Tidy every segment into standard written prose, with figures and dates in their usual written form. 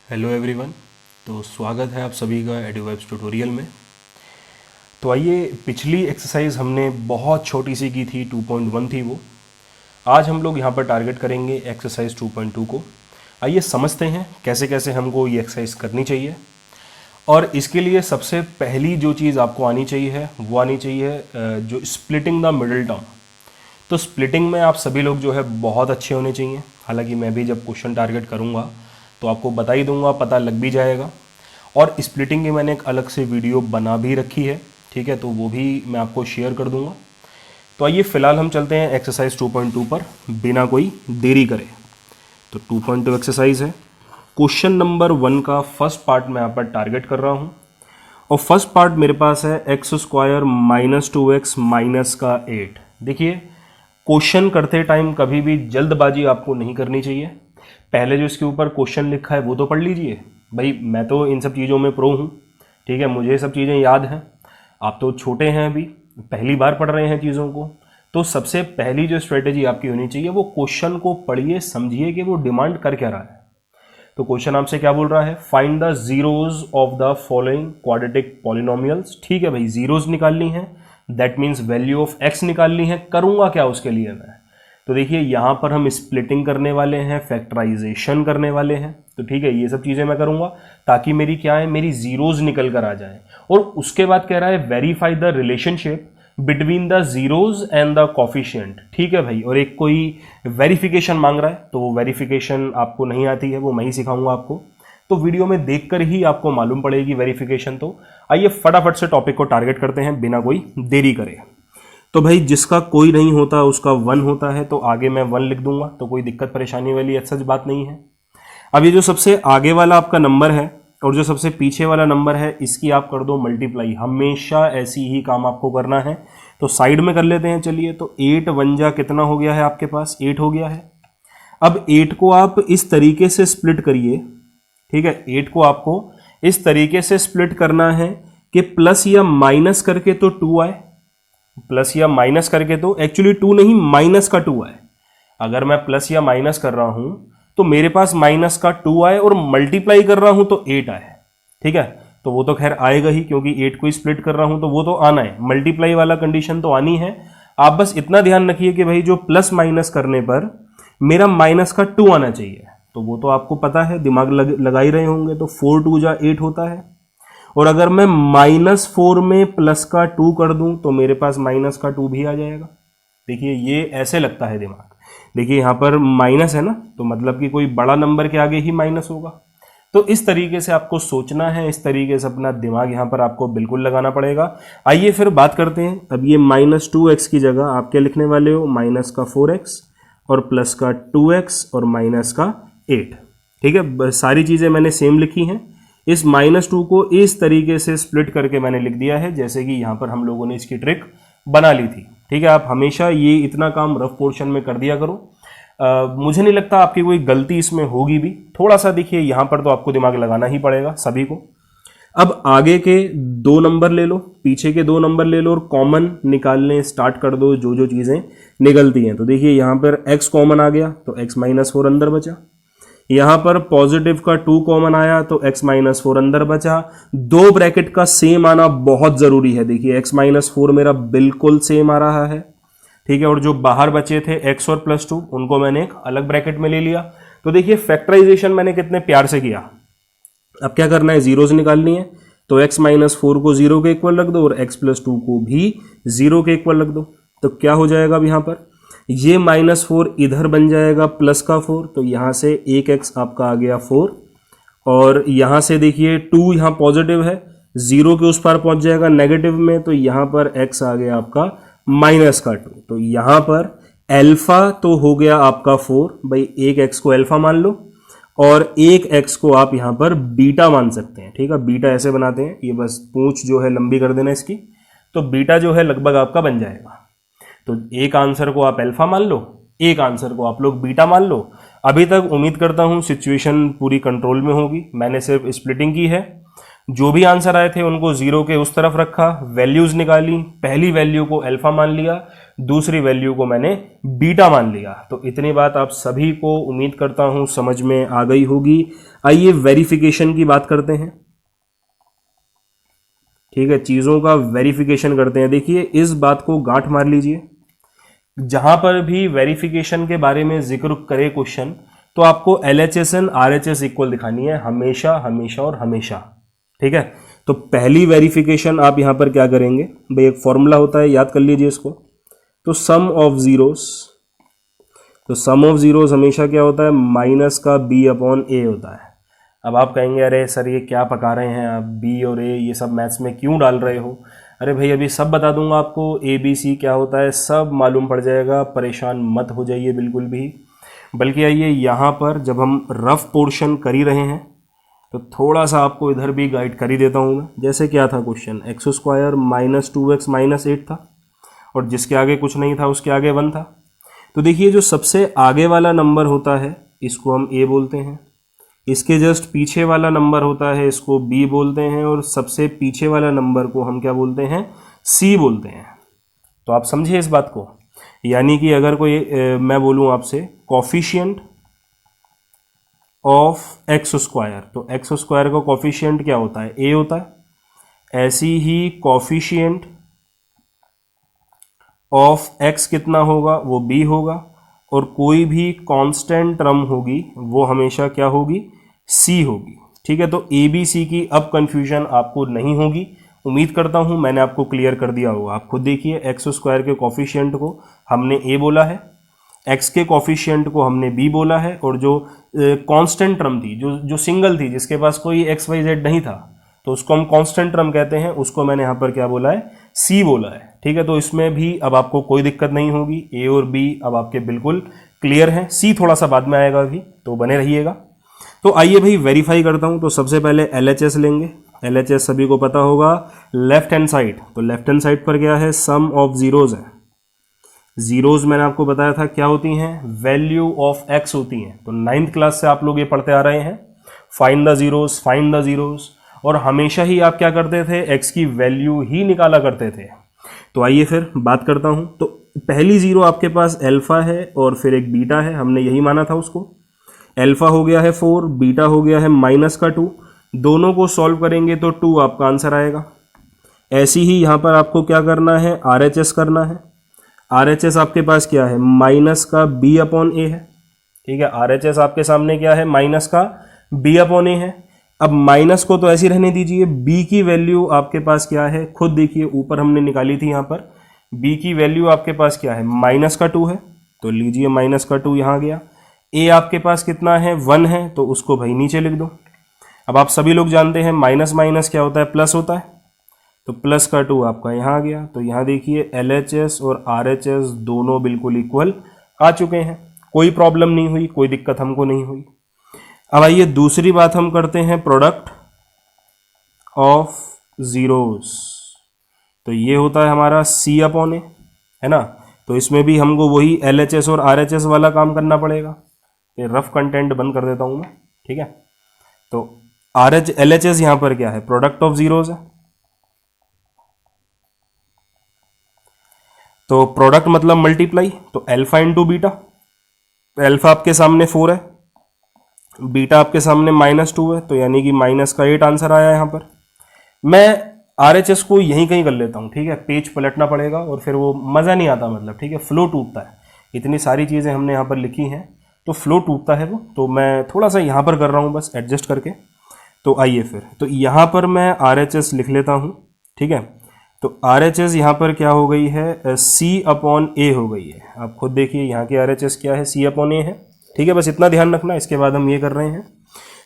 Hello everyone. तो स्वागत है आप सभी का एडुवेब्स ट्यूटोरियल में। तो आइए, पिछली एक्सरसाइज हमने बहुत छोटी सी की थी, 2.1 थी वो। आज हम लोग यहाँ पर टारगेट करेंगे एक्सरसाइज 2.2 को। आइए समझते हैं कैसे कैसे हमको ये एक्सरसाइज करनी चाहिए। और इसके लिए सबसे पहली जो चीज़ आपको आनी चाहिए वो आनी चाहिए जो स्प्लिटिंग द मिडिल टर्म। तो स्प्लिटिंग में आप सभी लोग जो है बहुत अच्छे होने चाहिए। हालांकि मैं भी जब क्वेश्चन टारगेट करूँगा तो आपको बता ही दूंगा, पता लग भी जाएगा। और स्प्लिटिंग की मैंने एक अलग से वीडियो बना भी रखी है, ठीक है, तो वो भी मैं आपको शेयर कर दूंगा। तो आइए फिलहाल हम चलते हैं एक्सरसाइज 2.2 पर बिना कोई देरी करे। तो 2.2 एक्सरसाइज है। क्वेश्चन नंबर 1 का फर्स्ट पार्ट मैं यहाँ पर टारगेट कर रहा हूँ। और फर्स्ट पार्ट मेरे पास है x square minus 2x minus का 8। देखिए, क्वेश्चन करते टाइम कभी भी जल्दबाजी आपको नहीं करनी चाहिए। पहले जो इसके ऊपर क्वेश्चन लिखा है वो तो पढ़ लीजिए। भाई मैं तो इन सब चीज़ों में प्रो हूँ, ठीक है, मुझे सब चीज़ें याद हैं। आप तो छोटे हैं, अभी पहली बार पढ़ रहे हैं चीज़ों को। तो सबसे पहली जो स्ट्रेटेजी आपकी होनी चाहिए वो क्वेश्चन को पढ़िए, समझिए कि वो डिमांड कर क्या रहा है। तो क्वेश्चन आपसे क्या बोल रहा है, find the zeros of the following quadratic polynomials. ठीक है भाई, जीरोज निकालनी है, that means value of x निकालनी है। करूंगा क्या उसके लिए मैं? तो देखिए यहां पर हम स्प्लिटिंग करने वाले हैं, फैक्टराइजेशन करने वाले हैं। तो ठीक है, ये सब चीजें मैं करूंगा ताकि मेरी क्या है, मेरी जीरोज निकल कर आ जाए। और उसके बाद कह रहा है verify the relationship between the zeros and the coefficient. ठीक है भाई, और एक कोई वेरिफिकेशन मांग रहा है, तो वो वेरिफिकेशन आपको नहीं आती है, वो मैं ही सिखाऊंगा आपको। तो वीडियो में देखकर ही आपको मालूम पड़ेगी वेरिफिकेशन। तो आइए फटाफट से टॉपिक को टारगेट करते हैं बिना कोई देरी करे। तो भाई जिसका कोई नहीं होता उसका 1 होता है, तो आगे मैं 1 लिख दूंगा, तो कोई दिक्कत परेशानी वाली सच बात नहीं है। अब ये जो सबसे आगे वाला आपका नंबर है और जो सबसे पीछे वाला नंबर है, इसकी आप कर दो मल्टीप्लाई। हमेशा ऐसी ही काम आपको करना है। तो साइड में कर लेते हैं, चलिए। तो 8 1 जा कितना हो गया है आपके पास, 8 हो गया है। अब 8 को आप इस तरीके से स्प्लिट करिए, ठीक है। 8 को आपको इस तरीके से स्प्लिट करना है कि प्लस या माइनस करके तो 2 आए। प्लस या माइनस करके तो एक्चुअली 2 नहीं, माइनस का 2 आए। अगर मैं प्लस या माइनस कर रहा हूं तो मेरे पास माइनस का 2 आए, और मल्टीप्लाई कर रहा हूं तो 8 आए। ठीक है, तो वो तो खैर आएगा ही, क्योंकि 8 को स्प्लिट कर रहा हूं तो वो तो आना है। मल्टीप्लाई वाला कंडीशन तो आनी है। आप बस इतना ध्यान रखिए कि भाई जो प्लस माइनस करने पर मेरा माइनस का 2 आना चाहिए। तो वो तो आपको पता है, दिमाग लगा ही रहे होंगे। तो 4 2 जा 8 होता है। और अगर मैं -4 में प्लस का 2 कर दूं तो मेरे पास माइनस का 2 भी आ जाएगा। देखिए ये ऐसे लगता है दिमाग। देखिए यहां पर माइनस है ना, तो मतलब कि कोई बड़ा नंबर के आगे ही माइनस होगा। तो इस तरीके से आपको सोचना है, इस तरीके से अपना दिमाग यहां पर आपको बिल्कुल लगाना पड़ेगा। आइए फिर बात करते हैं। अब ये -2x की जगह आप क्या लिखने वाले हो, माइनस का 4x और प्लस का 2x और माइनस का 8। ठीक है, सारी चीजें मैंने सेम लिखी हैं। इस -2 को इस तरीके से स्प्लिट करके मैंने लिख दिया है, जैसे कि यहां पर हम लोगों ने इसकी ट्रिक बना ली थी। ठीक है, आप हमेशा ये इतना काम रफ पोर्शन में कर दिया करो। मुझे नहीं लगता आपकी कोई गलती इसमें होगी भी। थोड़ा सा देखिए यहां पर तो आपको दिमाग लगाना ही पड़ेगा सभी को। अब आगे के 2 नंबर ले लो, पीछे के 2 नंबर ले लो और कॉमन निकालने स्टार्ट कर दो जो जो चीजें निकलती हैं। तो देखिए यहां पर x कॉमन आ गया तो x -4 अंदर बचा। यहां पर पॉजिटिव का 2 कॉमन आया तो x -4 अंदर बचा। 2 ब्रैकेट का सेम आना बहुत जरूरी है। देखिए x -4 मेरा बिल्कुल सेम आ रहा है, ठीक है। और जो बाहर बचे थे x और +2 उनको मैंने एक अलग ब्रैकेट में ले लिया। तो देखिए फैक्टराइजेशन मैंने कितने प्यार से किया। अब क्या करना है, जीरोज निकालनी है। तो x -4 को 0 के इक्वल रख दो और x +2 को भी 0 के इक्वल रख दो। तो क्या हो जाएगा अब यहां पर, ये -4 इधर बन जाएगा प्लस का 4, तो यहां से 1x आपका आ गया 4। और यहां से देखिए 2 यहां पॉजिटिव है, 0 के उस पार पहुंच जाएगा नेगेटिव में, तो यहां पर x आ गया आपका -2। तो यहां पर अल्फा तो हो गया आपका 4। भाई एक x को अल्फा मान लो और एक x को आप यहां पर बीटा मान सकते हैं। ठीक है, बीटा ऐसे बनाते हैं, ये बस पूंछ जो है लंबी कर देना इसकी, तो बीटा जो है लगभग आपका बन जाएगा। तो एक आंसर को आप अल्फा मान लो, एक आंसर को आप लोग बीटा मान लो। अभी तक उम्मीद करता हूं सिचुएशन पूरी कंट्रोल में होगी। मैंने सिर्फ स्प्लिटिंग की है, जो भी आंसर आए थे उनको 0 के उस तरफ रखा, वैल्यूज निकाली, पहली वैल्यू को अल्फा मान लिया, दूसरी वैल्यू को मैंने बीटा मान लिया। तो इतनी बात आप सभी को उम्मीद करता हूं समझ में आ गई होगी। आइए वेरिफिकेशन की बात करते हैं। ठीक है, चीजों का वेरिफिकेशन करते हैं। देखिए इस बात को गांठ मार लीजिए, जहां पर भी वेरिफिकेशन के बारे में जिक्र करे क्वेश्चन तो आपको LHS एंड RHS इक्वल दिखानी है, हमेशा हमेशा और हमेशा। ठीक है, तो पहली वेरिफिकेशन आप यहां पर क्या करेंगे भाई, एक फॉर्मूला होता है, याद कर लीजिए इसको। तो सम ऑफ जीरोस, तो सम ऑफ जीरोस हमेशा क्या होता है, माइनस का B/A होता है। अब आप कहेंगे अरे सर ये क्या पका रहे हैं आप, B और A ये सब मैथ्स में क्यों डाल रहे हो? अरे भाई अभी सब बता दूंगा आपको, ABC क्या होता है सब मालूम पड़ जाएगा, परेशान मत हो जाइए बिल्कुल भी। बल्कि आइए यहाँ पर जब हम रफ पोर्शन कर ही रहे हैं तो थोड़ा सा आपको इधर भी गाइड कर ही देता हूँ मैं। जैसे क्या था क्वेश्चन, x² - 2x - 8 था और जिसके आगे कुछ नहीं था उसके आगे 1 था। तो देखिए जो सबसे आगे वाला नंबर होता है इसको हम A बोलते हैं, इसके जस्ट पीछे वाला नंबर होता है इसको B बोलते हैं, और सबसे पीछे वाला नंबर को हम क्या बोलते हैं, C बोलते हैं। तो आप समझिए इस बात को, यानी कि अगर कोई मैं बोलूं आपसे कॉफिशिएंट ऑफ x², तो x² का कॉफिशिएंट क्या होता है, A होता है। ऐसी ही कॉफिशिएंट ऑफ x कितना होगा, वो B होगा, और कोई भी कांस्टेंट टर्म होगी वो हमेशा क्या होगी, C होगी। ठीक है, तो ABC की अब कंफ्यूजन आपको नहीं होगी, उम्मीद करता हूं मैंने आपको क्लियर कर दिया होगा। आप खुद देखिए x² के कॉफिशिएंट को हमने A बोला है, x के कॉफिशिएंट को हमने B बोला है, और जो कांस्टेंट टर्म थी, जो सिंगल थी, जिसके पास कोई XYZ नहीं था, तो उसको हम कांस्टेंट टर्म कहते हैं, उसको मैंने यहाँ पर क्या बोला है, C बोला है। ठीक है, तो इसमें भी अब आपको कोई दिक्कत नहीं होगी, A और B अब आपके बिल्कुल क्लियर हैं। C थोड़ा सा बाद में आएगा अभी, तो बने रहिएगा। तो आइए भाई वेरीफाई करता हूं। तो सबसे पहले LHS लेंगे। LHS सभी को पता होगा, लेफ्ट हैंड साइड। तो लेफ्ट हैंड साइड पर क्या है, सम ऑफ जीरोज है। जीरोज मैंने आपको बताया था क्या होती हैं, वैल्यू ऑफ x होती हैं। तो 9th क्लास से आप लोग ये पढ़ते आ रहे हैं, find the zeros, find the zeros, और हमेशा ही आप क्या करते थे, x की वैल्यू ही निकाला करते थे। तो आइए फिर बात करता हूं। तो पहली जीरो आपके पास अल्फा है और फिर एक बीटा है, हमने यही माना था उसको। अल्फा हो गया है 4, बीटा हो गया है -2, दोनों को सॉल्व करेंगे तो 2 आपका आंसर आएगा। ऐसी ही यहां पर आपको क्या करना है, RHS करना है। RHS आपके पास क्या है, माइनस का B/A है। ठीक है, RHS आपके सामने क्या है, माइनस का B/A है। अब माइनस को तो ऐसी रहने दीजिए, B की वैल्यू आपके पास क्या है, खुद देखिए ऊपर हमने निकाली थी, यहां पर B की वैल्यू आपके पास क्या है, -2 है। तो लीजिए -2 यहां गया। A आपके पास कितना है, 1 है, तो उसको भाई नीचे लिख दो। अब आप सभी लोग जानते हैं माइनस माइनस क्या होता है, प्लस होता है। तो +2 आपका यहाँ आ गया। तो यहाँ देखिए LHS और RHS दोनों बिल्कुल इक्वल आ चुके हैं, कोई प्रॉब्लम नहीं हुई, कोई दिक्कत हमको नहीं हुई। अब आइए दूसरी बात हम करते हैं, प्रोडक्ट ऑफ जीरोस। तो ये होता है हमारा C/A, है ना। तो इसमें भी हमको वही LHS और RHS वाला काम करना पड़ेगा। ये रफ कंटेंट बंद कर देता हूं मैं, ठीक है। तो LHS यहां पर क्या है, प्रोडक्ट ऑफ जीरोस है। तो प्रोडक्ट मतलब मल्टीप्लाई, तो अल्फा इंटू बीटा। अल्फा आपके सामने 4 है, बीटा आपके सामने -2 है, तो यानी कि -8 आंसर आया यहां पर। मैं RHS को यहीं कहीं कर लेता हूं, ठीक है, पेज पलटना पड़ेगा और फिर वो मजा नहीं आता, मतलब ठीक है, फ्लो टूटता है। इतनी सारी चीजें हमने यहां पर लिखी हैं तो फ्लो टूटता है वो, तो मैं थोड़ा सा यहां पर कर रहा हूं बस एडजस्ट करके। तो आइए फिर, तो यहां पर मैं RHS लिख लेता हूं, ठीक है। तो RHS यहां पर क्या हो गई है, C/A हो गई है। आप खुद देखिए यहाँ की RHS क्या है, C/A है, ठीक है। बस इतना ध्यान रखना, इसके बाद हम ये कर रहे हैं।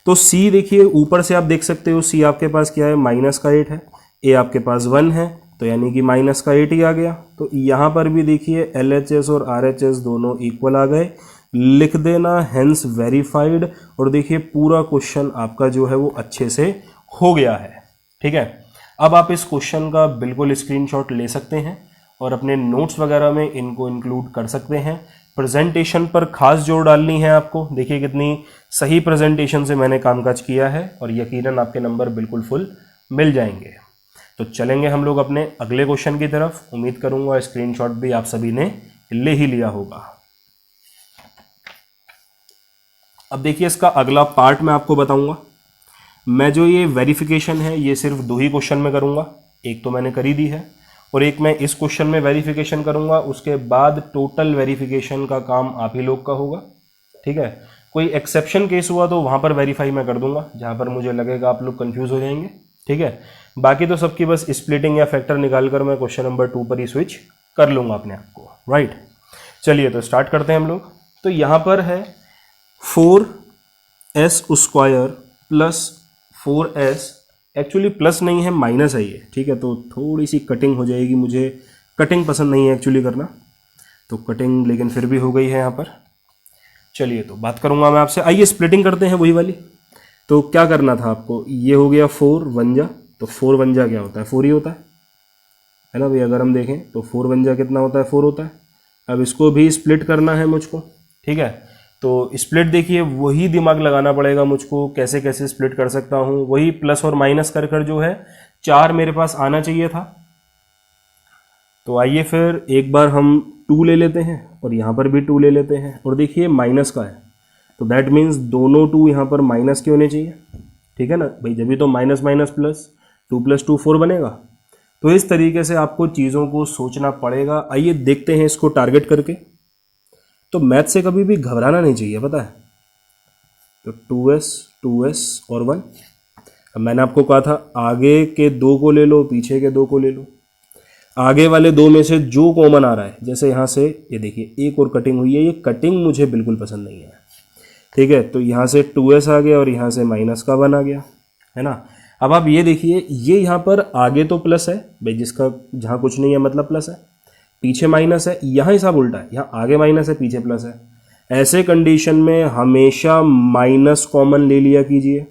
तो C देखिए ऊपर से आप देख सकते हो, C आपके पास क्या है, -8 है, A आपके पास 1 है, तो यानी कि -8 ही आ गया। तो यहाँ पर भी देखिए LHS और RHS दोनों इक्वल आ गए, लिख देना हेंस वेरीफाइड। और देखिए पूरा क्वेश्चन आपका जो है वो अच्छे से हो गया है, ठीक है। अब आप इस क्वेश्चन का बिल्कुल स्क्रीनशॉट ले सकते हैं और अपने नोट्स वगैरह में इनको इंक्लूड कर सकते हैं। प्रेजेंटेशन पर खास जोर डालनी है आपको, देखिए कितनी सही प्रेजेंटेशन से मैंने कामकाज किया है और यकीनन आपके नंबर बिल्कुल फुल मिल जाएंगे। तो चलेंगे हम लोग अपने अगले क्वेश्चन की तरफ। उम्मीद करूंगा स्क्रीनशॉट भी आप सभी ने ले ही लिया होगा। अब देखिए इसका अगला पार्ट मैं आपको बताऊंगा। मैं जो ये वेरिफिकेशन है ये सिर्फ 2 ही क्वेश्चन में करूंगा, एक तो मैंने करी दी है और एक मैं इस क्वेश्चन में वेरिफिकेशन करूंगा। उसके बाद टोटल वेरिफिकेशन का काम आप ही लोग का होगा, ठीक है। कोई एक्सेप्शन केस हुआ तो वहां पर वेरीफाई मैं कर दूंगा, जहां पर मुझे लगेगा आप लोग कंफ्यूज हो जाएंगे, ठीक है। बाकी तो सबकी बस स्प्लिटिंग या फैक्टर निकालकर मैं क्वेश्चन नंबर 2 पर ही स्विच कर लूंगा अपने आप को, राइट। चलिए तो स्टार्ट करते हैं हम लोग। तो यहां पर है 4s square plus 4s, actually plus नहीं है माइनस है ये, ठीक है। तो थोड़ी सी कटिंग हो जाएगी, मुझे कटिंग पसंद नहीं है एक्चुअली करना, तो कटिंग लेकिन फिर भी हो गई है यहाँ पर। चलिए तो बात करूँगा मैं आपसे, आइए स्प्लिटिंग करते हैं वही वाली। तो क्या करना था आपको, ये हो गया 4 1 जा, तो 4 1 जा क्या होता है 4 ही होता है ना भाई। अगर हम देखें तो 4 1 जा कितना होता है 4 होता है। अब इसको भी स्प्लिट करना है मुझको, ठीक है। तो स्प्लिट देखिए वही दिमाग लगाना पड़ेगा मुझको, कैसे कैसे स्प्लिट कर सकता हूँ, वही प्लस और माइनस कर कर जो है 4 मेरे पास आना चाहिए था। तो आइए फिर एक बार हम 2 ले लेते हैं और यहाँ पर भी 2 ले लेते हैं, और देखिए माइनस का है तो दैट मीन्स दोनों 2 यहाँ पर माइनस के होने चाहिए, ठीक है ना भाई। जब भी तो माइनस माइनस प्लस 2 + 2 4 बनेगा। तो इस तरीके से आपको चीज़ों को सोचना पड़ेगा। आइए देखते हैं इसको टारगेट करके। तो मैथ से कभी भी घबराना नहीं चाहिए, पता है। तो 2s और 1। अब मैंने आपको कहा था आगे के 2 को ले लो, पीछे के 2 को ले लो। आगे वाले 2 में से जो कॉमन आ रहा है, जैसे यहाँ से ये देखिए एक और कटिंग हुई है, ये कटिंग मुझे बिल्कुल पसंद नहीं है, ठीक है। तो यहाँ से 2s आ गया और यहाँ से माइनस का 1 आ गया, है ना। अब आप ये देखिए, ये यहाँ पर आगे तो प्लस है भाई, जिसका जहाँ कुछ नहीं है मतलब प्लस है, पीछे माइनस है, यहाँ हिसाब उल्टा है, यहाँ आगे माइनस है पीछे प्लस है। ऐसे कंडीशन में हमेशा माइनस कॉमन ले लिया कीजिए,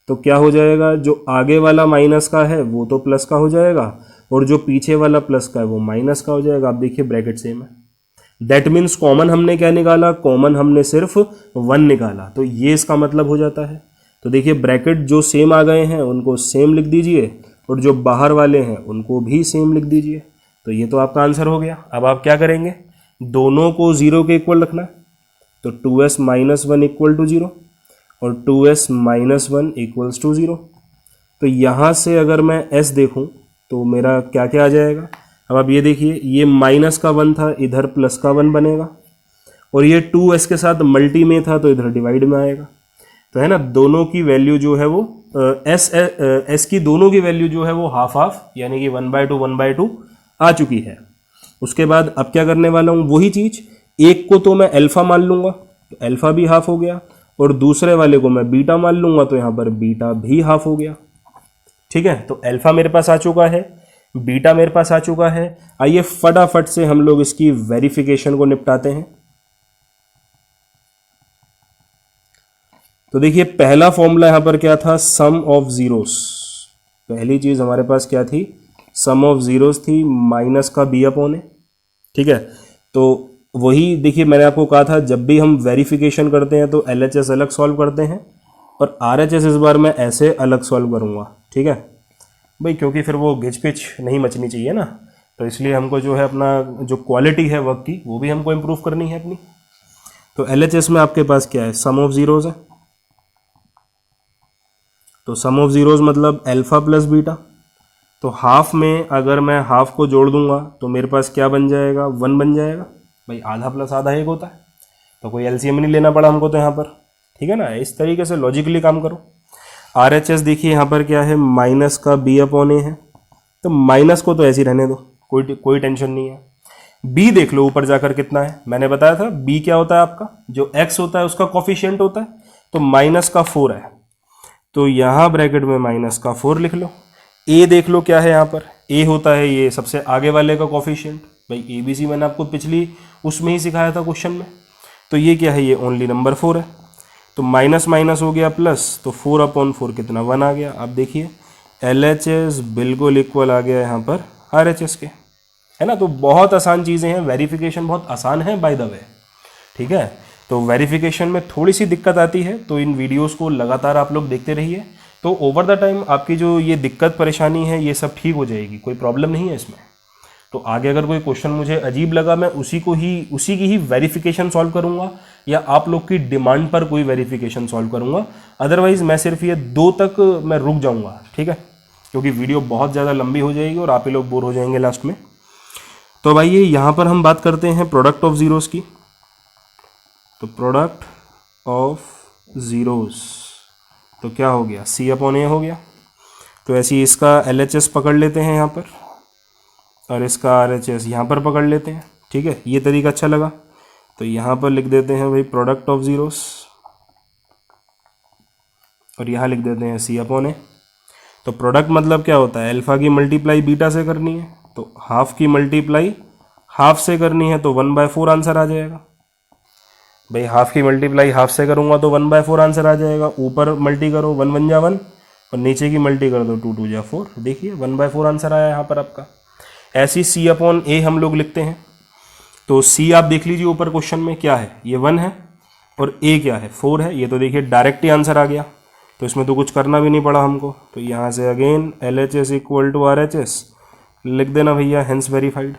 तो क्या हो जाएगा, जो आगे वाला माइनस का है वो तो प्लस का हो जाएगा और जो पीछे वाला प्लस का है वो माइनस का हो जाएगा। आप देखिए ब्रैकेट सेम है, दैट मीन्स कॉमन हमने क्या निकाला, कॉमन हमने सिर्फ 1 निकाला, तो ये इसका मतलब हो जाता है। तो देखिए ब्रैकेट जो सेम आ गए हैं उनको सेम लिख दीजिए और जो बाहर वाले हैं उनको भी सेम लिख दीजिए। तो ये तो आपका आंसर हो गया। अब आप क्या करेंगे, दोनों को 0 के इक्वल रखना, तो 2s - 1 = 0 और 2s - 1 = 0। तो यहाँ से अगर मैं s देखूँ तो मेरा क्या क्या आ जाएगा। अब आप ये देखिए, ये माइनस का 1 था, इधर प्लस का 1 बनेगा, और ये 2s के साथ मल्टी में था तो इधर डिवाइड में आएगा। तो है ना, दोनों की वैल्यू जो है वो s की दोनों की वैल्यू जो है वो हाफ हाफ, यानी कि 1/2 1/2 आ चुकी है। उसके बाद अब क्या करने वाला हूँ, वही चीज, एक को तो मैं अल्फा मान लूंगा तो अल्फा भी हाफ हो गया, और दूसरे वाले को मैं बीटा मान लूंगा तो यहाँ पर बीटा भी हाफ हो गया, ठीक है। तो अल्फा मेरे पास आ चुका है, बीटा मेरे पास आ चुका है। आइए फटाफट से हम लोग इसकी वेरिफिकेशन को निपटाते हैं। तो देखिए पहला फॉर्मूला यहां पर क्या था, सम ऑफ जीरोस। पहली चीज हमारे पास क्या थी, सम ऑफ जीरोस थी, माइनस का b/a, ठीक है। तो वही देखिए मैंने आपको कहा था जब भी हम वेरिफिकेशन करते हैं तो LHS अलग सॉल्व करते हैं और RHS इस बार मैं ऐसे अलग सॉल्व करूंगा, ठीक है भाई, क्योंकि फिर वो घिच पिच नहीं मचनी चाहिए ना। तो इसलिए हमको जो है अपना जो क्वालिटी है वर्क की वो भी हमको इम्प्रूव करनी है अपनी। तो LHS में आपके पास क्या है, सम ऑफ जीरोज है। तो सम ऑफ जीरोज मतलब अल्फा प्लस बीटा। तो हाफ में अगर मैं हाफ को जोड़ दूंगा तो मेरे पास क्या बन जाएगा, 1 बन जाएगा भाई, आधा प्लस आधा 1 होता है। तो कोई LCM नहीं लेना पड़ा हमको तो यहाँ पर, ठीक है ना। इस तरीके से लॉजिकली काम करो। RHS देखिए यहाँ पर क्या है, माइनस का b/a है, तो माइनस को तो ऐसे ही रहने दो, कोई टेंशन नहीं है। b देख लो ऊपर जाकर कितना है, मैंने बताया था b क्या होता है आपका, जो x होता है उसका कॉफिशिएंट होता है, तो माइनस का 4 है, तो यहाँ ब्रैकेट में माइनस का 4 लिख लो। a देख लो क्या है यहाँ पर, a होता है ये सबसे आगे वाले का कॉफिशिएंट भाई, ABC मैंने आपको पिछली उसमें ही सिखाया था क्वेश्चन में। तो ये क्या है, ये ओनली नंबर 4 है, तो माइनस माइनस हो गया प्लस, तो 4/4 कितना 1 आ गया। अब देखिए LHS बिल्कुल इक्वल आ गया यहाँ पर RHS के, है ना। तो बहुत आसान चीज़ें हैं, वेरिफिकेशन बहुत आसान है बाय द वे, ठीक है। तो वेरिफिकेशन में थोड़ी सी दिक्कत आती है, तो इन वीडियोस को लगातार आप लोग देखते रहिए, तो ओवर द टाइम आपकी जो ये दिक्कत परेशानी है ये सब ठीक हो जाएगी, कोई प्रॉब्लम नहीं है इसमें। तो आगे अगर कोई क्वेश्चन मुझे अजीब लगा मैं उसी की ही वेरिफिकेशन सॉल्व करूंगा, या आप लोग की डिमांड पर कोई वेरिफिकेशन सॉल्व करूंगा। अदरवाइज मैं सिर्फ ये 2 तक मैं रुक जाऊंगा, ठीक है, क्योंकि वीडियो बहुत ज़्यादा लंबी हो जाएगी और आप ही लोग बोर हो जाएंगे लास्ट में। तो भाई ये यहाँ पर हम बात करते हैं प्रोडक्ट ऑफ ज़ीरोज़ की। तो प्रोडक्ट ऑफ ज़ीरोज़ तो क्या हो गया, C/A हो गया। तो ऐसे ही इसका LHS पकड़ लेते हैं यहाँ पर, और इसका RHS यहाँ पर पकड़ लेते हैं, ठीक है। ये तरीका अच्छा लगा, तो यहाँ पर लिख देते हैं भाई प्रोडक्ट ऑफ ज़ीरोज़, और यहाँ लिख देते हैं C/A। तो प्रोडक्ट मतलब क्या होता है, अल्फ़ा की मल्टीप्लाई बीटा से करनी है, तो हाफ की मल्टीप्लाई हाफ से करनी है, तो 1/4 आंसर आ जाएगा। भाई हाफ की मल्टीप्लाई हाफ से करूँगा तो 1/4 आंसर आ जाएगा। ऊपर मल्टी करो 1 1 जा 1, और नीचे की मल्टी कर दो 2 2 जा 4। देखिए 1/4 आंसर आया यहाँ पर आपका। ऐसी C/A हम लोग लिखते हैं। तो C आप देख लीजिए ऊपर क्वेश्चन में क्या है, ये 1 है, और A क्या है, 4 है। ये तो देखिए डायरेक्ट ही आंसर आ गया, तो इसमें तो कुछ करना भी नहीं पड़ा हमको। तो यहाँ से again LHS equal to RHS लिख देना भैया, हेंस वेरीफाइड,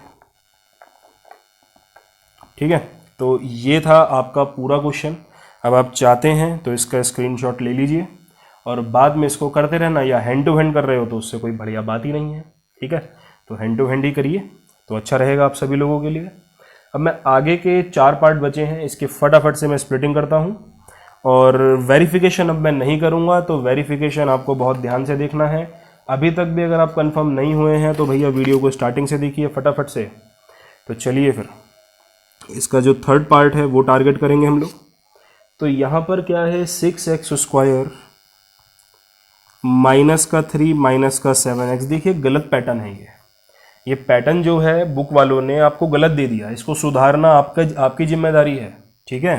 ठीक है। तो ये था आपका पूरा क्वेश्चन। अब आप चाहते हैं तो इसका स्क्रीनशॉट ले लीजिए और बाद में इसको करते रहना, या हैंड टू हैंड कर रहे हो तो उससे कोई बढ़िया बात ही नहीं है, ठीक है। तो हैंड टू हैंड ही करिए तो अच्छा रहेगा आप सभी लोगों के लिए। अब मैं आगे के 4 पार्ट बचे हैं, इसके फटाफट से मैं स्प्लिटिंग करता हूँ, और वेरिफिकेशन अब मैं नहीं करूँगा। तो वेरिफिकेशन आपको बहुत ध्यान से देखना है। अभी तक भी अगर आप कंफर्म नहीं हुए हैं तो भैया वीडियो को स्टार्टिंग से देखिए फटाफट से। तो चलिए फिर इसका जो 3rd पार्ट है वो टारगेट करेंगे हम लोग। तो यहाँ पर क्या है, 6x² माइनस का 3 माइनस का 7x। देखिए गलत पैटर्न है ये पैटर्न जो है बुक वालों ने आपको गलत दे दिया, इसको सुधारना आपकी जिम्मेदारी है, ठीक है।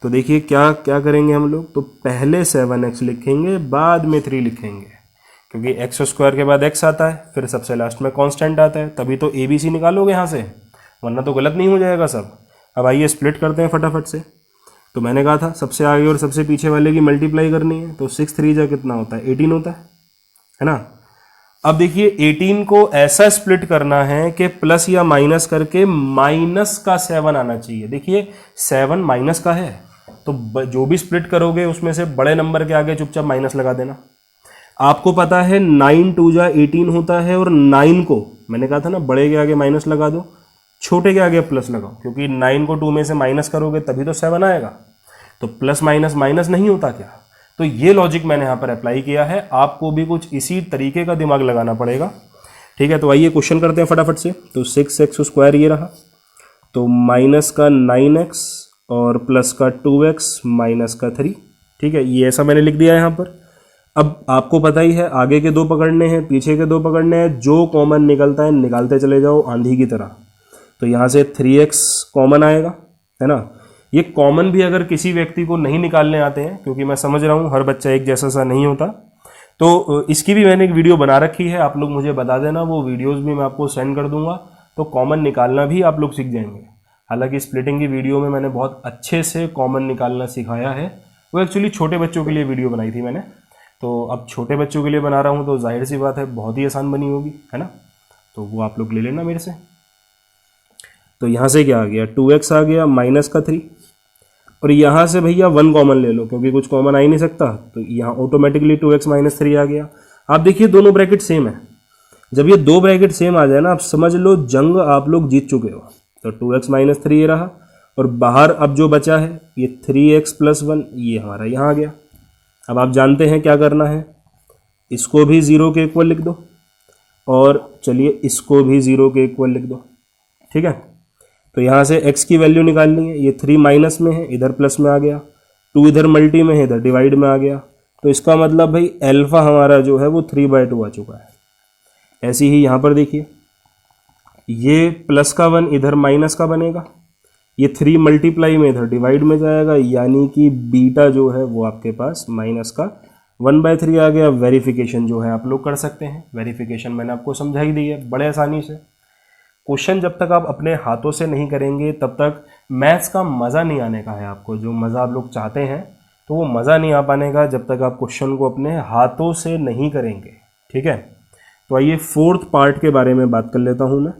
तो देखिए क्या क्या करेंगे हम लोग, तो पहले 7x लिखेंगे, बाद में 3 लिखेंगे, क्योंकि x² के बाद x आता है, फिर सबसे लास्ट में कांस्टेंट आता है, तभी तो ABC निकालोगे यहाँ से, वरना तो गलत नहीं हो जाएगा सब। अब आइए स्प्लिट करते हैं फटाफट से। तो मैंने कहा था सबसे आगे और सबसे पीछे वाले की मल्टीप्लाई करनी है, तो 6 3 जा कितना होता है, 18 होता है ना। अब देखिए 18 को ऐसा स्प्लिट करना है कि प्लस या माइनस करके माइनस का 7 आना चाहिए। देखिए 7 माइनस का है, तो जो भी स्प्लिट करोगे उसमें से बड़े नंबर के आगे चुपचाप माइनस लगा देना। आपको पता है 9 2 जा 18 होता है, और 9 को मैंने कहा था ना बड़े के आगे माइनस लगा दो, छोटे के आगे प्लस लगाओ, क्योंकि 9 को 2 में से माइनस करोगे तभी तो 7 आएगा। तो प्लस माइनस माइनस नहीं होता क्या। तो ये लॉजिक मैंने यहाँ पर अप्लाई किया है, आपको भी कुछ इसी तरीके का दिमाग लगाना पड़ेगा, ठीक है। तो आइए क्वेश्चन करते हैं फटाफट से। तो 6x² ये रहा, तो माइनस का 9x और प्लस का 2x माइनस का 3, ठीक है। ये ऐसा मैंने लिख दिया है यहाँ पर। अब आपको पता ही है आगे के 2 पकड़ने हैं, पीछे के 2 पकड़ने हैं, जो कॉमन निकलता है निकालते चले जाओ आंधी की तरह। तो यहाँ से 3x कॉमन आएगा, है ना। ये कॉमन भी अगर किसी व्यक्ति को नहीं निकालने आते हैं, क्योंकि मैं समझ रहा हूँ हर बच्चा एक जैसा सा नहीं होता, तो इसकी भी मैंने एक वीडियो बना रखी है, आप लोग मुझे बता देना, वो वीडियोस भी मैं आपको सेंड कर दूंगा, तो कॉमन निकालना भी आप लोग सीख जाएंगे। हालांकि स्प्लिटिंग की वीडियो में मैंने बहुत अच्छे से कॉमन निकालना सिखाया है, वो एक्चुअली छोटे बच्चों के लिए वीडियो बनाई थी मैंने, तो अब छोटे बच्चों के लिए बना रहा हूँ, तो जाहिर सी बात है बहुत ही आसान बनी होगी, है ना। तो वो आप लोग ले लेना मेरे से। तो यहाँ से क्या आ गया, 2x आ गया माइनस का 3, और यहाँ से भैया 1 कॉमन ले लो, क्योंकि कुछ कॉमन आ ही नहीं सकता, तो यहाँ ऑटोमेटिकली 2x माइनस 3 आ गया। आप देखिए दोनों ब्रैकेट सेम है, जब ये 2 ब्रैकेट सेम आ जाए ना, आप समझ लो जंग आप लोग जीत चुके हो। तो 2x माइनस 3 ये रहा, और बाहर अब जो बचा है ये 3x प्लस 1, ये हमारा यहाँ आ गया। अब आप जानते हैं क्या करना है, इसको भी 0 के इक्वल लिख दो, और चलिए इसको भी 0 के इक्वल लिख दो, ठीक है। तो यहाँ से x की वैल्यू निकालनी है, ये 3 माइनस में है, इधर प्लस में आ गया, 2 इधर मल्टी में है, इधर डिवाइड में आ गया। तो इसका मतलब भाई अल्फा हमारा जो है वो 3/2 आ चुका है। ऐसे ही यहाँ पर देखिए, ये प्लस का 1 इधर माइनस का बनेगा, ये 3 मल्टीप्लाई में इधर डिवाइड में जाएगा, यानी कि बीटा जो है वो आपके पास माइनस का 1/3 आ गया। वेरिफिकेशन जो है आप लोग कर सकते हैं, वेरिफिकेशन मैंने आपको समझा ही दी है बड़े आसानी से। क्वेश्चन जब तक आप अपने हाथों से नहीं करेंगे तब तक मैथ्स का मज़ा नहीं आने का है आपको, जो मज़ा आप लोग चाहते हैं तो वो मज़ा नहीं आ पाने का जब तक आप क्वेश्चन को अपने हाथों से नहीं करेंगे। ठीक है, तो आइए फोर्थ पार्ट के बारे में बात कर लेता हूं मैं।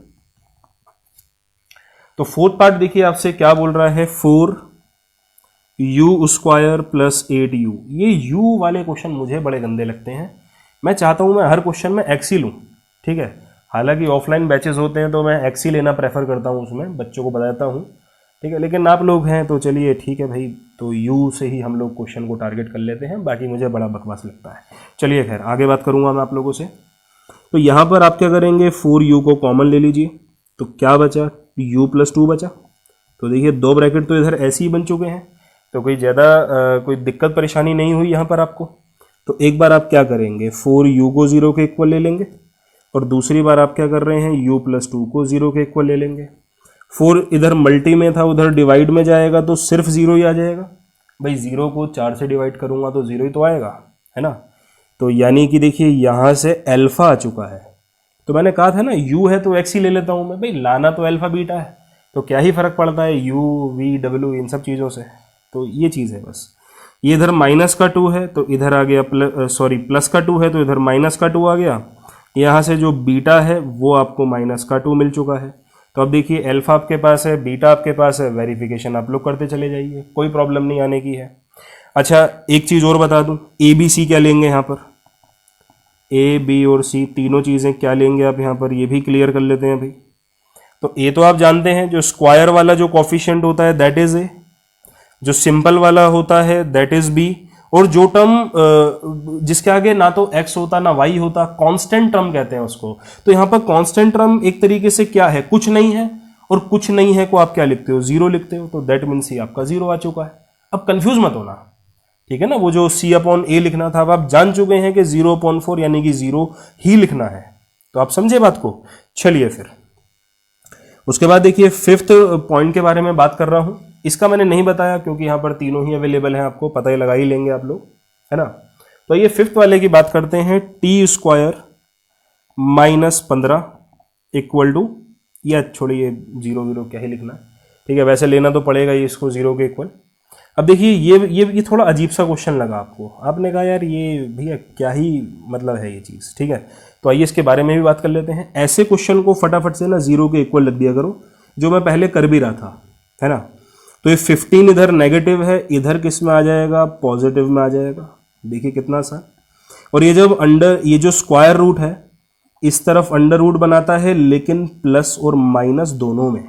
तो फोर्थ पार्ट देखिए आपसे क्या बोल रहा है, 4u² प्लस 8u। ये u वाले क्वेश्चन मुझे बड़े गंदे लगते हैं। मैं चाहता हूं मैं हर क्वेश्चन में x ही लूं। ठीक है, हालांकि ऑफलाइन बैचेस होते हैं तो मैं x ही लेना प्रेफर करता हूं, उसमें बच्चों को बताता हूं। ठीक है, लेकिन आप लोग हैं तो चलिए ठीक है भाई, तो u से ही हम लोग क्वेश्चन को टारगेट कर लेते हैं, बाकी मुझे बड़ा बकवास लगता है। चलिए खैर आगे बात करूंगा मैं आप लोगों से। तो यहाँ पर आप क्या करेंगे, 4u को कॉमन ले लीजिए, तो क्या बचा, u प्लस 2 बचा। तो देखिए 2 ब्रैकेट तो इधर ऐसे ही बन चुके हैं, तो कोई ज़्यादा कोई दिक्कत परेशानी नहीं हुई यहाँ पर आपको। तो एक बार आप क्या करेंगे, 4u को 0 के इक्वल ले लेंगे, और दूसरी बार आप क्या कर रहे हैं, u प्लस 2 को 0 के इक्वल ले लेंगे। 4 इधर मल्टी में था, उधर डिवाइड में जाएगा तो सिर्फ 0 ही आ जाएगा। भाई 0 को 4 से डिवाइड करूँगा तो 0 ही तो आएगा, है ना। तो यानी कि देखिए यहाँ से अल्फा आ चुका है। तो मैंने कहा था ना u है तो x ही ले लेता हूँ मैं, भाई लाना तो अल्फा बीटा है, तो क्या ही फर्क पड़ता है u v w इन सब चीज़ों से। तो ये चीज़ है बस। ये इधर माइनस का 2 है तो इधर आ गया प्लस का 2 है तो इधर माइनस का 2 आ गया। यहाँ से जो बीटा है वो आपको माइनस का 2 मिल चुका है। तो अब देखिए अल्फा आपके पास है, बीटा आपके पास है, वेरिफिकेशन आप लोग करते चले जाइए, कोई प्रॉब्लम नहीं आने की है। अच्छा एक चीज़ और बता दूँ, ए बी सी क्या लेंगे यहाँ पर, ए बी और सी तीनों चीज़ें क्या लेंगे आप यहाँ पर, ये भी क्लियर कर लेते हैं भाई। तो ए तो आप जानते हैं, जो स्क्वायर वाला जो कॉफिशिएंट होता है दैट इज ए, जो सिंपल वाला होता है दैट इज बी, और जो टर्म जिसके आगे ना तो x होता ना y होता, कांस्टेंट टर्म कहते हैं उसको। तो यहाँ पर कांस्टेंट टर्म एक तरीके से क्या है, कुछ नहीं है, और कुछ नहीं है को आप क्या लिखते हो, 0 लिखते हो। तो दैट मीन्स ही आपका 0 आ चुका है। अब कंफ्यूज मत होना, ठीक है ना। वो जो c/a लिखना था अब आप जान चुके हैं कि 0/4 यानी कि 0 ही लिखना है। तो आप समझे बात को। चलिए फिर उसके बाद देखिए फिफ्थ पॉइंट के बारे में बात कर रहा हूं। इसका मैंने नहीं बताया क्योंकि यहां पर तीनों ही अवेलेबल हैं, आपको पता ही लगा ही लेंगे आप लोग, है ना। तो ये फिफ्थ वाले की बात करते हैं, t² माइनस 15 इक्वल टू, या छोड़िए 0 क्या ही लिखना है, ठीक है, वैसे लेना तो पड़ेगा ये इसको 0 के इक्वल। अब देखिए ये थोड़ा अजीब सा क्वेश्चन लगा आपको, आपने कहा यार ये भैया क्या ही मतलब है ये चीज़, ठीक है। तो आइए इसके बारे में भी बात कर लेते हैं। ऐसे क्वेश्चन को फटाफट से ना 0 के इक्वल लग दिया करो, जो मैं पहले कर भी रहा था, है ना। तो ये 15 इधर नेगेटिव है, इधर किस में आ जाएगा, पॉजिटिव में आ जाएगा। देखिए कितना सा, और ये जब ये जो स्क्वायर रूट है इस तरफ अंडर रूट बनाता है, लेकिन प्लस और माइनस दोनों में,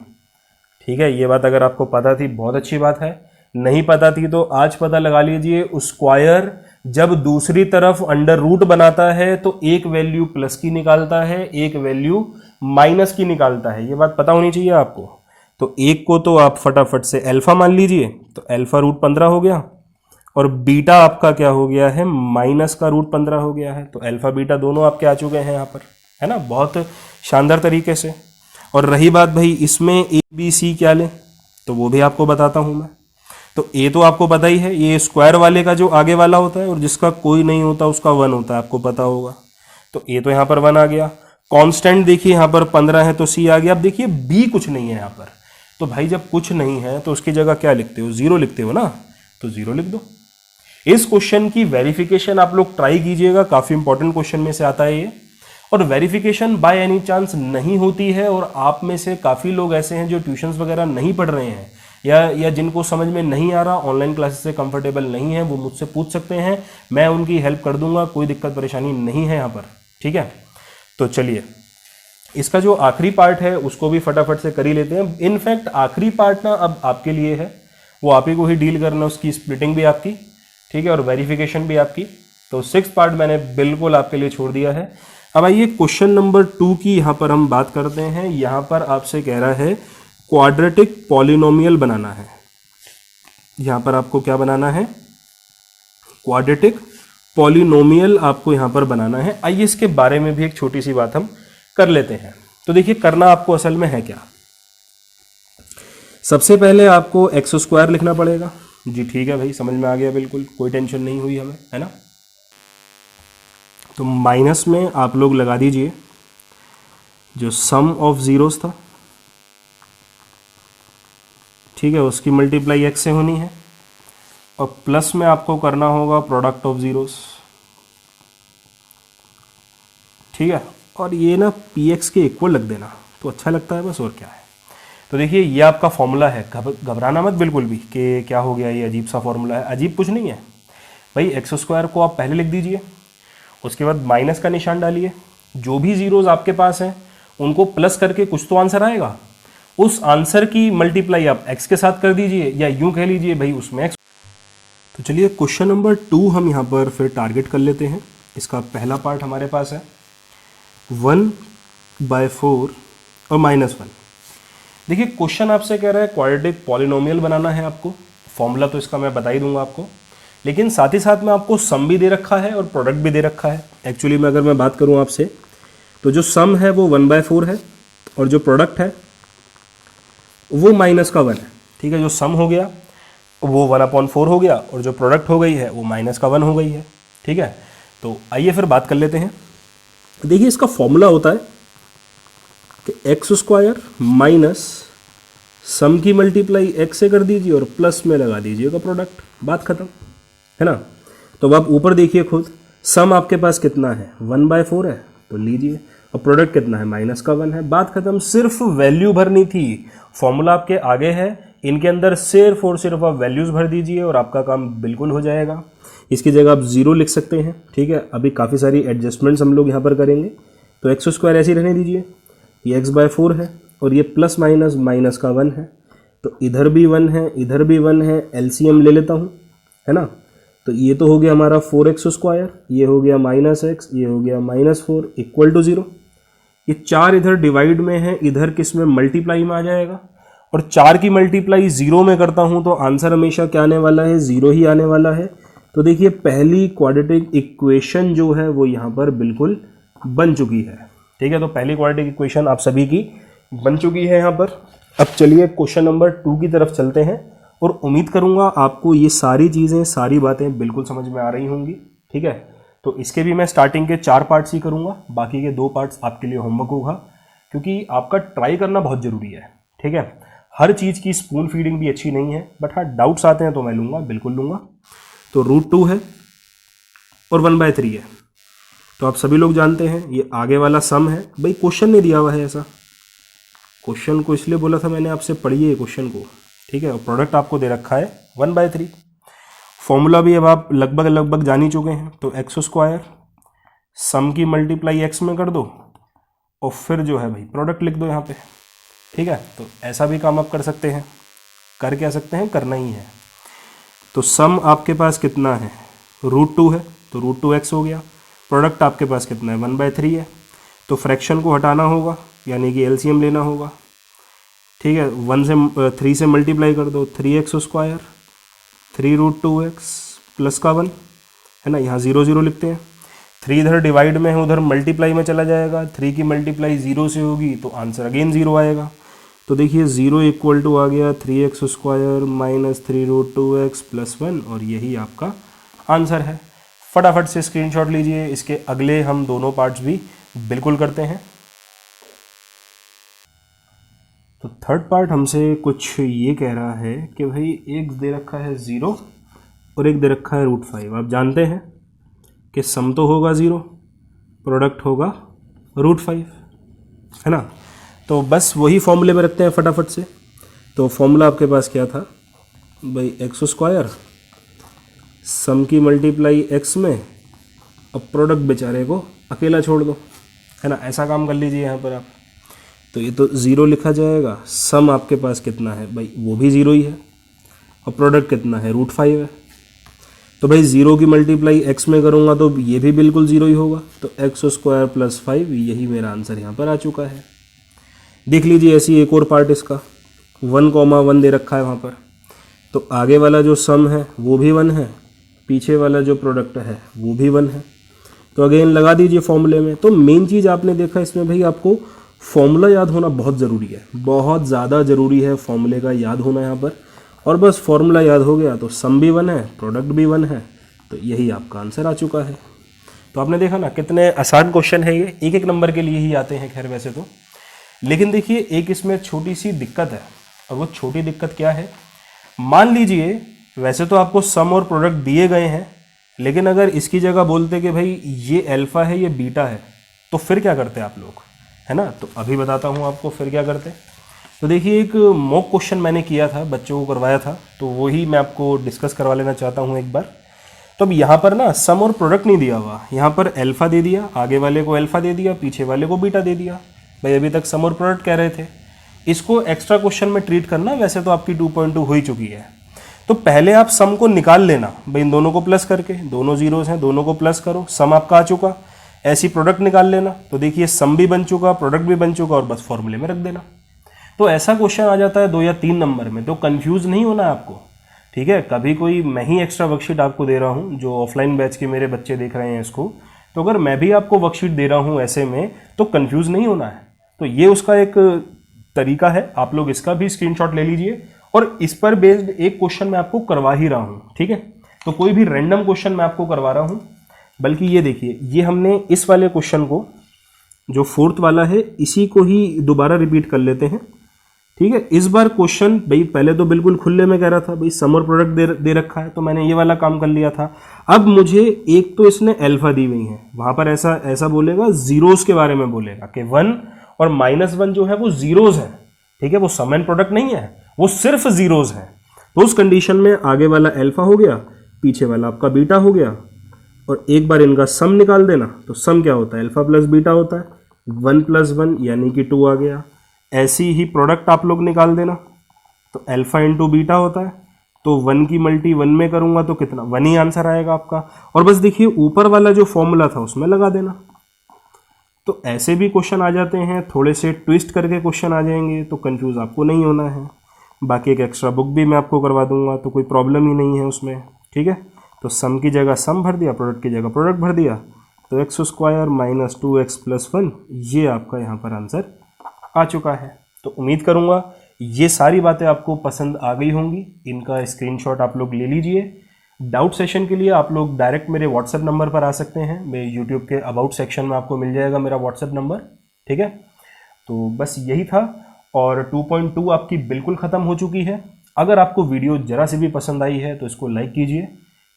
ठीक है। ये बात अगर आपको पता थी बहुत अच्छी बात है, नहीं पता थी तो आज पता लगा लीजिए। स्क्वायर जब दूसरी तरफ अंडर रूट बनाता है तो एक वैल्यू प्लस की निकालता है, एक वैल्यू माइनस की निकालता है, ये बात पता होनी चाहिए आपको। तो एक को तो आप फटाफट से अल्फा मान लीजिए, तो अल्फा √15 हो गया, और बीटा आपका क्या हो गया है, माइनस का √15 हो गया है। तो अल्फा बीटा दोनों आपके आ चुके हैं यहाँ पर, है ना, बहुत शानदार तरीके से। और रही बात भाई इसमें ए बी सी क्या लें, तो वो भी आपको बताता हूं मैं। तो ए तो आपको पता ही है, ये स्क्वायर वाले का जो आगे वाला होता है और जिसका कोई नहीं होता उसका 1 होता है, आपको पता होगा। तो ए तो यहाँ पर 1 आ गया। कांस्टेंट देखिए यहाँ पर 15 है तो सी आ गया। अब देखिए बी कुछ नहीं है यहाँ पर, तो भाई जब कुछ नहीं है तो उसकी जगह क्या लिखते हो, 0 लिखते हो ना, तो 0 लिख दो। इस क्वेश्चन की वेरिफिकेशन आप लोग ट्राई कीजिएगा, काफी इंपॉर्टेंट क्वेश्चन में से आता है ये। और वेरिफिकेशन बाय एनी चांस नहीं होती है, और आप में से काफ़ी लोग ऐसे हैं जो ट्यूशन्स वगैरह नहीं पढ़ रहे हैं, या जिनको समझ में नहीं आ रहा, ऑनलाइन क्लासेस से कंफर्टेबल नहीं है, वो मुझसे पूछ सकते हैं, मैं उनकी हेल्प कर दूंगा, कोई दिक्कत परेशानी नहीं है यहाँ पर, ठीक है। तो चलिए इसका जो आखिरी पार्ट है उसको भी फटाफट से कर ही लेते हैं। इनफैक्ट आखिरी पार्ट ना अब आपके लिए है, वो आप ही को ही डील करना, उसकी स्प्लिटिंग भी आपकी, ठीक है, और वेरिफिकेशन भी आपकी। तो 6th पार्ट मैंने बिल्कुल आपके लिए छोड़ दिया है। अब आइए क्वेश्चन नंबर 2 की यहाँ पर हम बात करते हैं। यहाँ पर आपसे कह रहा है क्वाड्रेटिक पॉलिनोमियल बनाना है। यहाँ पर आपको क्या बनाना है, क्वाड्रेटिक पॉलिनोमियल आपको यहाँ पर बनाना है। आइए इसके बारे में भी एक छोटी सी बात हम कर लेते हैं। तो देखिए करना आपको असल में है क्या, सबसे पहले आपको x² लिखना पड़ेगा। जी ठीक है भाई, समझ में आ गया, बिल्कुल कोई टेंशन नहीं हुई हमें, है ना। तो माइनस में आप लोग लगा दीजिए जो सम ऑफ जीरोस था, ठीक है, उसकी मल्टीप्लाई x से होनी है। और प्लस में आपको करना होगा प्रोडक्ट ऑफ जीरोस, ठीक है। और ये ना पी एक्स के इक्वल लग देना तो अच्छा लगता है बस, और क्या है। तो देखिए ये आपका फॉर्मूला है, घबराना मत बिल्कुल भी कि क्या हो गया, ये अजीब सा फॉर्मूला है। अजीब कुछ नहीं है भाई, एक्स स्क्वायर को आप पहले लिख दीजिए, उसके बाद माइनस का निशान डालिए, जो भी जीरोज आपके पास हैं उनको प्लस करके कुछ तो आंसर आएगा, उस आंसर की मल्टीप्लाई आप एक्स के साथ कर दीजिए, या यूं कह लीजिए भाई उसमें एक्स। तो चलिए क्वेश्चन नंबर 2 हम यहाँ पर फिर टारगेट कर लेते हैं। इसका पहला पार्ट हमारे पास है 1/4 और -1। देखिए क्वेश्चन आपसे कह रहा है क्वाड्रेटिक पॉलिनोमियल बनाना है आपको, फॉर्मूला तो इसका मैं बता ही दूंगा आपको, लेकिन साथ ही साथ में आपको सम भी दे रखा है और प्रोडक्ट भी दे रखा है। एक्चुअली में अगर मैं बात करूं आपसे तो जो सम है वो 1/4 है और जो प्रोडक्ट है वो -1 है, ठीक है। जो सम हो गया वो 1/4 हो गया और जो प्रोडक्ट हो गई है वो -1 हो गई है, ठीक है। तो आइए फिर बात कर लेते हैं। देखिए इसका फॉर्मूला होता है कि एक्स स्क्वायर माइनस सम की मल्टीप्लाई एक्स से कर दीजिए और प्लस में लगा दीजिएगा प्रोडक्ट, बात खत्म, है ना। तो अब आप ऊपर देखिए खुद, सम आपके पास कितना है 1/4 है तो लीजिए, और प्रोडक्ट कितना है -1 है, बात खत्म। सिर्फ वैल्यू भरनी थी, फॉर्मूला आपके आगे है, इनके अंदर सिर्फ और सिर्फ आप वैल्यूज भर दीजिए और आपका काम बिल्कुल हो जाएगा। इसकी जगह आप 0 लिख सकते हैं, ठीक है। अभी काफ़ी सारी एडजस्टमेंट्स हम लोग यहाँ पर करेंगे। तो एक्स स्क्वायर ऐसे ही रहने दीजिए, ये x/4 है और ये प्लस माइनस -1 है, तो इधर भी 1 है इधर भी 1 है, एलसीएम ले लेता हूँ, है ना। तो ये तो हो गया हमारा 4x², ये हो गया -x, ये हो गया -4 इक्वल टू 0। ये 4 इधर डिवाइड में है, इधर किस में मल्टीप्लाई में आ जाएगा, और 4 की मल्टीप्लाई 0 में करता हूँ तो आंसर हमेशा क्या आने वाला है, 0 ही आने वाला है। तो देखिए पहली क्वाड्रेटिक इक्वेशन जो है वो यहाँ पर बिल्कुल बन चुकी है, ठीक है। तो पहली क्वाड्रेटिक इक्वेशन आप सभी की बन चुकी है यहाँ पर। अब चलिए क्वेश्चन नंबर 2 की तरफ चलते हैं, और उम्मीद करूँगा आपको ये सारी चीज़ें सारी बातें बिल्कुल समझ में आ रही होंगी, ठीक है। तो इसके भी मैं स्टार्टिंग के 4 पार्ट्स ही करूँगा, बाकी के 2 पार्ट्स आपके लिए होमवर्क होगा, क्योंकि आपका ट्राई करना बहुत ज़रूरी है, ठीक है। हर चीज़ की स्पून फीडिंग भी अच्छी नहीं है, बट हाँ डाउट्स आते हैं तो मैं लूँगा, बिल्कुल लूँगा। तो √2 है और 1/3 है, तो आप सभी लोग जानते हैं ये आगे वाला सम है। भाई क्वेश्चन नहीं दिया हुआ है ऐसा, क्वेश्चन को इसलिए बोला था मैंने आपसे, पढ़िए क्वेश्चन को, ठीक है। और प्रोडक्ट आपको दे रखा है 1/3। फॉर्मूला भी अब आप लगभग जान ही चुके हैं। तो x² सम की मल्टीप्लाई x में कर दो और फिर जो है भाई प्रोडक्ट लिख दो यहाँ पे, ठीक है। तो ऐसा भी काम आप कर सकते हैं, कर क्या सकते हैं, करना ही है। तो सम आपके पास कितना है, √2 है तो √2x हो गया, प्रोडक्ट आपके पास कितना है 1/3 है, तो फ्रैक्शन को हटाना होगा, यानी कि एलसीएम लेना होगा, ठीक है। 3 से मल्टीप्लाई कर दो, 3x², 3√2x प्लस का 1, है ना। यहाँ 0 0 लिखते हैं, 3 इधर डिवाइड में है, उधर मल्टीप्लाई में चला जाएगा, 3 की मल्टीप्लाई 0 से होगी तो आंसर अगेन 0 आएगा। तो देखिए 0 इक्वल टू आ गया 3x² माइनस 3√2x प्लस 1, और यही आपका आंसर है। फटाफट से स्क्रीनशॉट लीजिए, इसके अगले हम दोनों पार्ट्स भी बिल्कुल करते हैं। तो थर्ड पार्ट हमसे कुछ ये कह रहा है कि भाई एक दे रखा है 0 और एक दे रखा है √5। आप जानते हैं कि सम तो होगा 0, प्रोडक्ट होगा √5, है ना। तो बस वही फॉर्मूले में रखते हैं फटाफट से। तो फॉर्मूला आपके पास क्या था भाई, x² सम की मल्टीप्लाई x में, अब प्रोडक्ट बेचारे को अकेला छोड़ दो, है ना। ऐसा काम कर लीजिए यहाँ पर आप। तो ये तो 0 लिखा जाएगा, सम आपके पास कितना है भाई, वो भी 0 ही है, और प्रोडक्ट कितना है √5 है। तो भाई 0 की मल्टीप्लाई x में करूँगा तो ये भी बिल्कुल 0 ही होगा, तो x² प्लस 5 यही मेरा आंसर यहाँ पर आ चुका है। देख लीजिए ऐसी एक और पार्ट इसका, 1,1 दे रखा है वहाँ पर, तो आगे वाला जो सम है वो भी 1 है, पीछे वाला जो प्रोडक्ट है वो भी 1 है। तो अगेन लगा दीजिए फॉर्मूले में। तो मेन चीज़ आपने देखा इसमें भाई, आपको फॉर्मूला याद होना बहुत ज़रूरी है, बहुत ज़्यादा ज़रूरी है फॉर्मूले का याद होना यहाँ पर। और बस फॉर्मूला याद हो गया तो सम भी 1 है, प्रोडक्ट भी 1 है, तो यही आपका आंसर आ चुका है। तो आपने देखा ना कितने आसान क्वेश्चन है ये, एक नंबर के लिए ही आते हैं खैर वैसे तो। लेकिन देखिए एक इसमें छोटी सी दिक्कत है, और वो छोटी दिक्कत क्या है, मान लीजिए वैसे तो आपको सम और प्रोडक्ट दिए गए हैं, लेकिन अगर इसकी जगह बोलते कि भाई ये अल्फ़ा है ये बीटा है, तो फिर क्या करते आप लोग, है ना। तो अभी बताता हूँ आपको फिर क्या करते। तो देखिए एक मॉक क्वेश्चन मैंने किया था, बच्चों को करवाया था, तो वही मैं आपको डिस्कस करवा लेना चाहता हूँ एक बार। तो अब यहाँ पर ना सम और प्रोडक्ट नहीं दिया हुआ, यहाँ पर अल्फ़ा दे दिया, आगे वाले को अल्फ़ा दे दिया, पीछे वाले को बीटा दे दिया। भाई अभी तक सम और प्रोडक्ट कह रहे थे, इसको एक्स्ट्रा क्वेश्चन में ट्रीट करना। वैसे तो आपकी 2.2 हो ही चुकी है। तो पहले आप सम को निकाल लेना, भाई इन दोनों को प्लस करके, दोनों जीरोस हैं, दोनों को प्लस करो, सम आपका आ चुका। ऐसी प्रोडक्ट निकाल लेना, तो देखिए सम भी बन चुका, प्रोडक्ट भी बन चुका, और बस फॉर्मूले में रख देना। तो ऐसा क्वेश्चन आ जाता है 2 या 3 नंबर में, तो कंफ्यूज नहीं होना है आपको, ठीक है। कभी कोई मैं ही एक्स्ट्रा वर्कशीट आपको दे रहा हूँ, जो ऑफलाइन बैच के मेरे बच्चे देख रहे हैं इसको, तो अगर मैं भी आपको वर्कशीट दे रहा हूँ ऐसे में, तो कंफ्यूज नहीं होना है। तो ये उसका एक तरीका है, आप लोग इसका भी स्क्रीनशॉट ले लीजिए, और इस पर बेस्ड एक क्वेश्चन मैं आपको करवा ही रहा हूँ, ठीक है। तो कोई भी रैंडम क्वेश्चन मैं आपको करवा रहा हूँ, बल्कि ये देखिए, ये हमने इस वाले क्वेश्चन को, जो 4th वाला है, इसी को ही दोबारा रिपीट कर लेते हैं, ठीक है। इस बार क्वेश्चन, भाई पहले तो बिल्कुल खुले में कह रहा था, भाई सम और प्रोडक्ट दे रखा है, तो मैंने ये वाला काम कर लिया था। अब मुझे एक तो इसने अल्फा दी हुई है, वहां पर ऐसा बोलेगा, जीरोस के बारे में बोलेगा कि 1 और -1 जो है वो जीरोस है, ठीक है। वो सम एंड प्रोडक्ट नहीं है, वो सिर्फ जीरोस है। तो उस कंडीशन में आगे वाला अल्फा हो गया, पीछे वाला आपका बीटा हो गया, और एक बार इनका सम निकाल देना। तो सम क्या होता है, अल्फा प्लस बीटा होता है, 1 + 1 यानी कि 2 आ गया। ऐसी ही प्रोडक्ट आप लोग निकाल देना, तो अल्फा इंटू बीटा होता है, तो 1 की मल्टी 1 में करूंगा तो कितना, 1 ही आंसर आएगा आपका। और बस देखिए ऊपर वाला जो फॉर्मूला था उसमें लगा देना। तो ऐसे भी क्वेश्चन आ जाते हैं, थोड़े से ट्विस्ट करके क्वेश्चन आ जाएंगे, तो कंफ्यूज आपको नहीं होना है। बाकी एक एक्स्ट्रा बुक भी मैं आपको करवा दूंगा, तो कोई प्रॉब्लम ही नहीं है उसमें, ठीक है। तो सम की जगह सम भर दिया, प्रोडक्ट की जगह प्रोडक्ट भर दिया, तो x² - 2x + 1, ये आपका यहाँ पर आंसर आ चुका है। तो उम्मीद करूंगा ये सारी बातें आपको पसंद आ गई होंगी। इनका स्क्रीनशॉट आप लोग ले लीजिए। डाउट सेशन के लिए आप लोग डायरेक्ट मेरे व्हाट्सएप नंबर पर आ सकते हैं, मेरे यूट्यूब के अबाउट सेक्शन में आपको मिल जाएगा मेरा व्हाट्सएप नंबर, ठीक है। तो बस यही था, और 2.2 आपकी बिल्कुल ख़त्म हो चुकी है। अगर आपको वीडियो ज़रा सी भी पसंद आई है तो इसको लाइक कीजिए,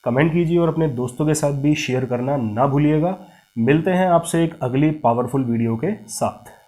कमेंट कीजिए, और अपने दोस्तों के साथ भी शेयर करना ना भूलिएगा। मिलते हैं आपसे एक अगली पावरफुल वीडियो के साथ।